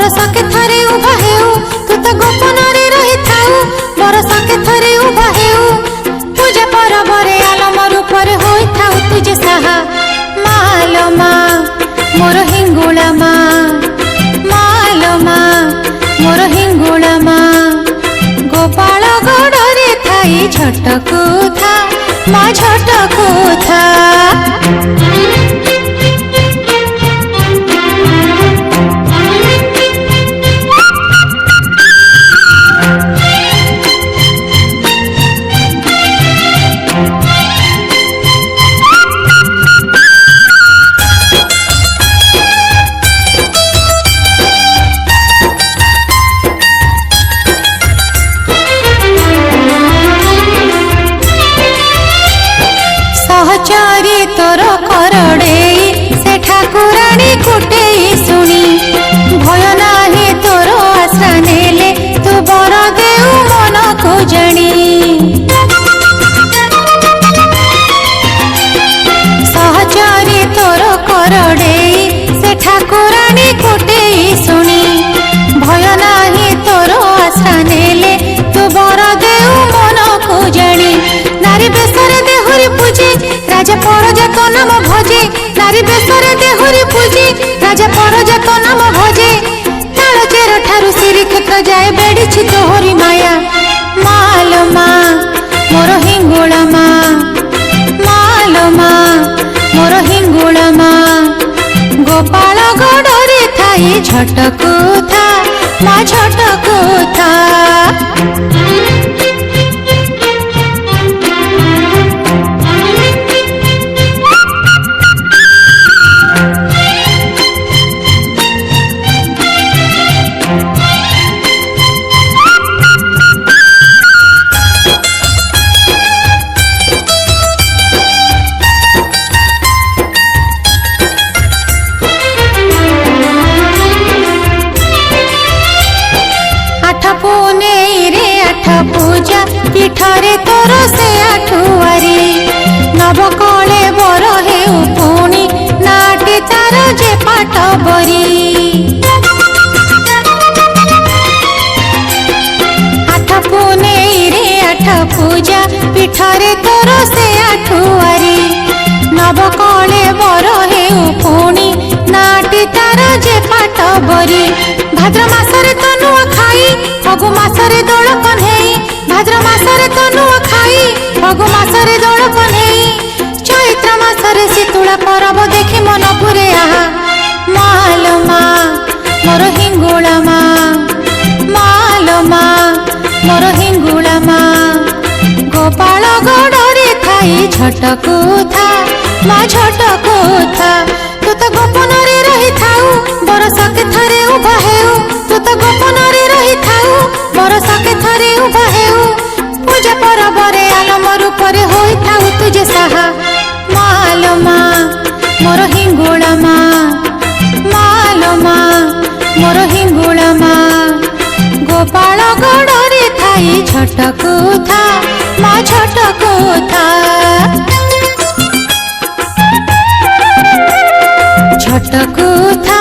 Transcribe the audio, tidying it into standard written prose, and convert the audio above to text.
बरस के थरे उभा हेउ तू तो गोपन रे रही थाउ बरस के थरे उभा हेउ पूजा परब रे आलम रूपर होई थाउ तुझे साहा मालो माँ मोर हिंगुला माँ मालो माँ मोर हिंगुला माँ गोपाल गड़े थाई झटकू था माँ झटकू था। सहचरी तोर करड़े से ठाकुराणी कुटे शुणी भय नाही तोर आश्रा नेले तू बर देउ मन को जणी सहचरी तोर करड़े से ठाकुराणी कुटे शुणी भय नाही तोर आश्रा नेले तू बर देउ मन को जणी नारी बेसरे देहुरी पूजे राजा परजात नाम भजे नारी बेसरे देहुरी पूजे राजा परजात नाम भजे ताल चेर ठारू श्री क्षेत्र जाए बेड़ी तोहरी माया मालो माँ मोर हिंगुला माँ मालो माँ मोर हिंगुला माँ गोपाल गड़े थाई झटकू था माँ झटकू था। पूजा पीठरे तोर से आठुआरी नव कले बर हेउ पुणी नाटी तार जे पाट बरी आठ पुने रे आठ पूजा पीठरे तोर से आठुआरी नव कले बर हेउ पुणी नाटी तार जे पाट बरी भाद्र मासरे तनुआ खाई फगु मासरे दोल कन्हेई भाद्र मासरे तनुआ खाई फगु मासरे दोल कन्हेई चैत्र मासरे शीतुला परब देखि मन पुरे आहा मालो माँ मोर हिंगुला माँ मालो माँ मोर हिंगुला माँ गोपाल गड़े थाई झटकू था माँ झटकू था तू तो गोपन रे रही थाउ बरस के थरे उभा हेउ तू तो गोपन रे रही थाउ बरस के थरे उभा हेउ पूजा परब रे आलम रूपर होई थाउ तुझे साहा मालो माँ मोर हिंगुला माँ मालो माँ मोर हिंगुला माँ गोपाल गड़े थाई झटकू था माँ झटकू था झटकू था।